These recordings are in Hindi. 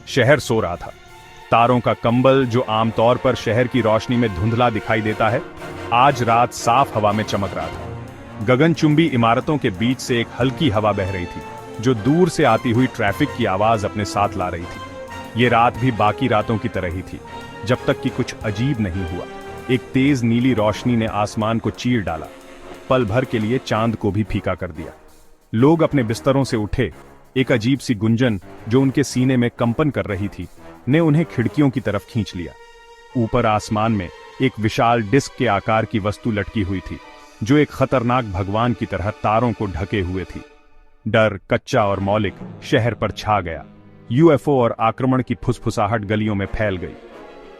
शहर सो रहा था। तारों का कंबल, जो आमतौर पर शहर की रोशनी में धुंधला दिखाई देता है, आज रात साफ हवा में चमक रहा था। गगनचुंबी इमारतों के बीच से एक हल्की हवा बह रही थी, जो दूर से आती हुई ट्रैफिक की आवाज अपने साथ ला रही थी। ये रात भी बाकी रातों की तरह ही थी, जब तक कि कुछ अजीब नहीं हुआ। एक तेज नीली रोशनी ने आसमान को चीर डाला, पल भर के लिए चांद को भी फीका कर दिया। लोग अपने बिस्तरों से उठे। एक अजीब सी गुंजन, जो उनके सीने में कंपन कर रही थी, ने उन्हें खिड़कियों की तरफ खींच लिया। ऊपर आसमान में एक विशाल डिस्क के आकार की वस्तु लटकी हुई थी, जो एक खतरनाक भगवान की तरह तारों को ढके हुए थी। डर, कच्चा और मौलिक, शहर पर छा गया। यूएफओ और आक्रमण की फुसफुसाहट गलियों में फैल गई।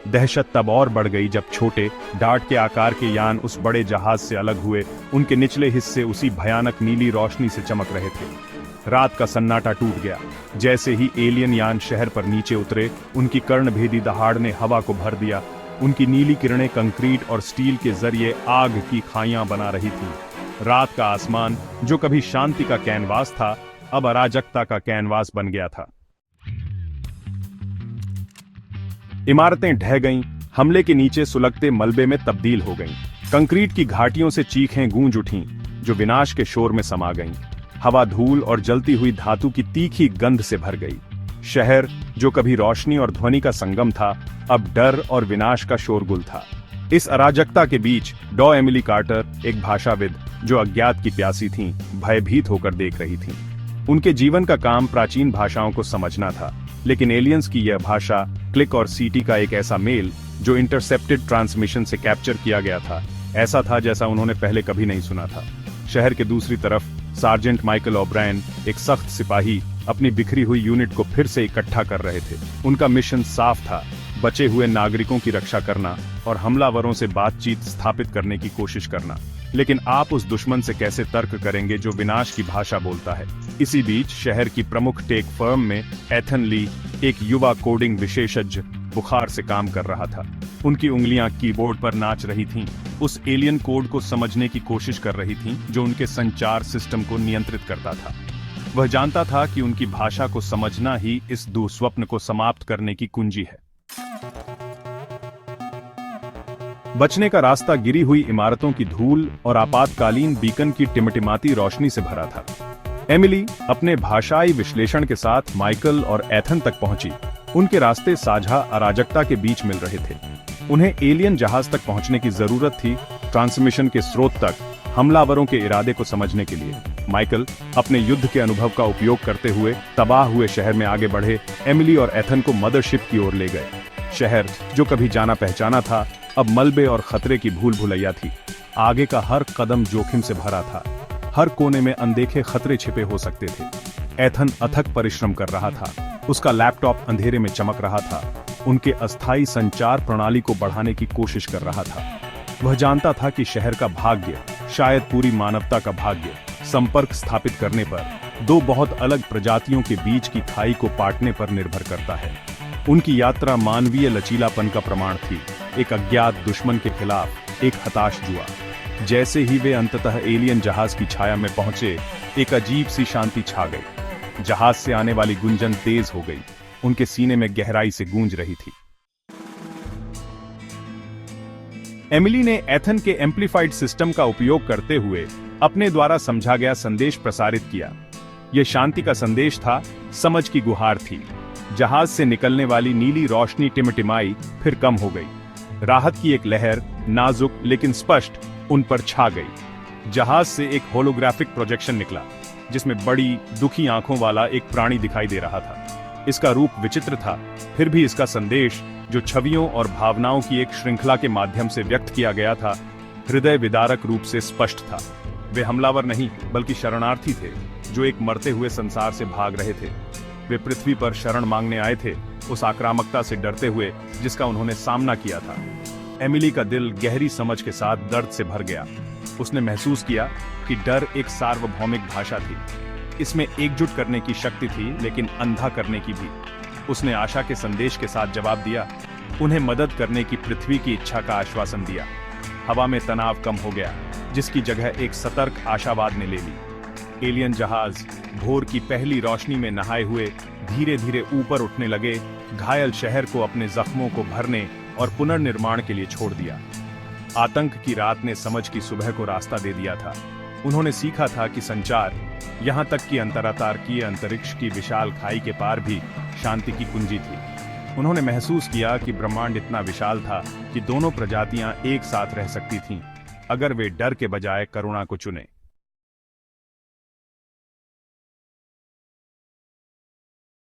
दहशत तब और बढ़ गई जब छोटे, डार्ट के आकार के यान उस बड़े जहाज से अलग हुए। उनके निचले हिस्से उसी भयानक नीली रोशनी से चमक रहे थे। रात का सन्नाटा टूट गया। जैसे ही एलियन यान शहर पर नीचे उतरे, उनकी कर्णभेदी दहाड़ ने हवा को भर दिया। उनकी नीली किरणें कंक्रीट और स्टील के जरिए आग की खाइयां बना रही थीं। रात का आसमान, जो कभी शांति का कैनवास था, अब अराजकता का कैनवास बन गया था। इमारतें ढह गईं, हमले के नीचे सुलगते मलबे में तब्दील हो गईं। कंक्रीट की घाटियों से चीखें गूंज उठीं, जो विनाश के शोर में समा गईं। हवा धूल और जलती हुई धातु की तीखी गंध से भर गई। शहर, जो कभी रोशनी और ध्वनि का संगम था, अब डर और विनाश का शोरगुल था। इस अराजकता के बीच डॉ एमिली कार्टर, एक भाषाविद जो अज्ञात की प्यासी थीं, भयभीत होकर देख रही थीं। उनके जीवन का काम प्राचीन भाषाओं को समझना था, लेकिन एलियंस की यह भाषा, क्लिक और सीटी का एक ऐसा मेल जो इंटरसेप्टेड ट्रांसमिशन से कैप्चर किया गया था, ऐसा था जैसा उन्होंने पहले कभी नहीं सुना था। शहर के दूसरी तरफ सार्जेंट माइकल ओब्रायन, एक सख्त सिपाही, अपनी बिखरी हुई यूनिट को फिर से इकट्ठा कर रहे थे। उनका मिशन साफ था, बचे हुए नागरिकों की रक्षा करना और हमलावरों से बातचीत स्थापित करने की कोशिश करना। लेकिन आप उस दुश्मन से कैसे तर्क करेंगे जो विनाश की भाषा बोलता है? इसी बीच शहर की प्रमुख टेक फर्म में एथन ली, एक युवा कोडिंग विशेषज्ञ, बुखार से काम कर रहा था। उनकी उंगलियां कीबोर्ड पर नाच रही थीं, उस एलियन कोड को समझने की कोशिश कर रही थीं जो उनके संचार सिस्टम को नियंत्रित करता था। वह जानता था कि उनकी भाषा को समझना ही इस दुस्वप्न को समाप्त करने की कुंजी है। बचने का रास्ता गिरी हुई इमारतों की धूल और आपातकालीन बीकन की टिमटिमाती रोशनी से भरा था। एमिली अपने भाषाई विश्लेषण के साथ माइकल और एथन तक पहुंची। उनके रास्ते साझा अराजकता के बीच मिल रहे थे। उन्हें एलियन जहाज तक पहुंचने की जरूरत थी, ट्रांसमिशन के स्रोत तक, हमलावरों के इरादे को समझने के लिए। माइकल अपने युद्ध के अनुभव का उपयोग करते हुए तबाह हुए शहर में आगे बढ़े, एमिली और एथन को मदरशिप की ओर ले गए। शहर, जो कभी जाना पहचाना था, अब मलबे और खतरे की भूल भुलैया थी। आगे का हर कदम जोखिम से भरा था। हर कोने में अनदेखे खतरे छिपे हो सकते थे। एथन अथक परिश्रम कर रहा था। उसका लैपटॉप अंधेरे में चमक रहा था, उनके अस्थायी संचार प्रणाली को बढ़ाने की कोशिश कर रहा था। वह जानता था कि शहर का भाग्य, शायद पूरी मानवता का भाग्य, संपर्क स्थापित करने पर, दो बहुत अलग प्रजातियों के बीच की खाई को पाटने पर निर्भर करता है। उनकी यात्रा मानवीय लचीलापन का प्रमाण थी, एक अज्ञात दुश्मन के खिलाफ एक हताश जुआ। जैसे ही वे अंततः एलियन जहाज की छाया में पहुंचे, एक अजीब सी शांति छा गई। जहाज से आने वाली गुंजन तेज हो गई, उनके सीने में गहराई से गूंज रही थी। एमिली ने एथन के एम्प्लीफाइड सिस्टम का उपयोग करते हुए अपने द्वारा समझा गया संदेश प्रसारित किया। यह शांति का संदेश था, समझ की गुहार थी। जहाज से निकलने वाली नीली रोशनी टिमटिमाई, फिर कम हो गई। राहत की एक लहर, नाजुक लेकिन स्पष्ट, उन पर छा गई। जहाज से एक होलोग्राफिक प्रोजेक्शन निकला, जिसमें बड़ी, दुखी आंखों वाला एक प्राणी दिखाई दे रहा था। इसका रूप विचित्र था, फिर भी इसका संदेश, जो छवियों और भावनाओं की एक श्रृंखला के माध्यम से व्यक्त किया गया था, हृदय विदारक रूप से स्पष्ट था। वे हमलावर नहीं, बल्कि शरणार्थी थे, जो एक मरते हुए संसार से भाग रहे थे। वे पृथ्वी पर शरण मांगने आए थे, उस आक्रामकता से डरते हुए जिसका उन्होंने सामना किया था। एमिली का दिल गहरी समझ के साथ दर्द से भर गया। उसने महसूस किया कि डर एक सार्वभौमिक भाषा थी। इसमें एकजुट करने की शक्ति थी, लेकिन अंधा करने की भी। उसने आशा के संदेश के साथ जवाब दिया, उन्हें मदद करने की पृथ्वी की इच्छा का आश्वासन दिया। हवा में तनाव कम हो गया, जिसकी जगह एक सतर्क आशावाद ने ले ली। एलियन जहाज भोर की पहली रोशनी में नहाए हुए धीरे धीरे ऊपर उठने लगे, घायल शहर को अपने जख्मों को भरने और पुनर्निर्माण के लिए छोड़ दिया। आतंक की रात ने समझ की सुबह को रास्ता दे दिया था। उन्होंने सीखा था कि संचार, यहां तक कि अंतरातारकीय अंतरिक्ष की विशाल खाई के पार भी शांति की कुंजी थी। उन्होंने महसूस किया कि ब्रह्मांड इतना विशाल था कि दोनों प्रजातियां एक साथ रह सकती थीं, अगर वे डर के बजाय करुणा को चुने।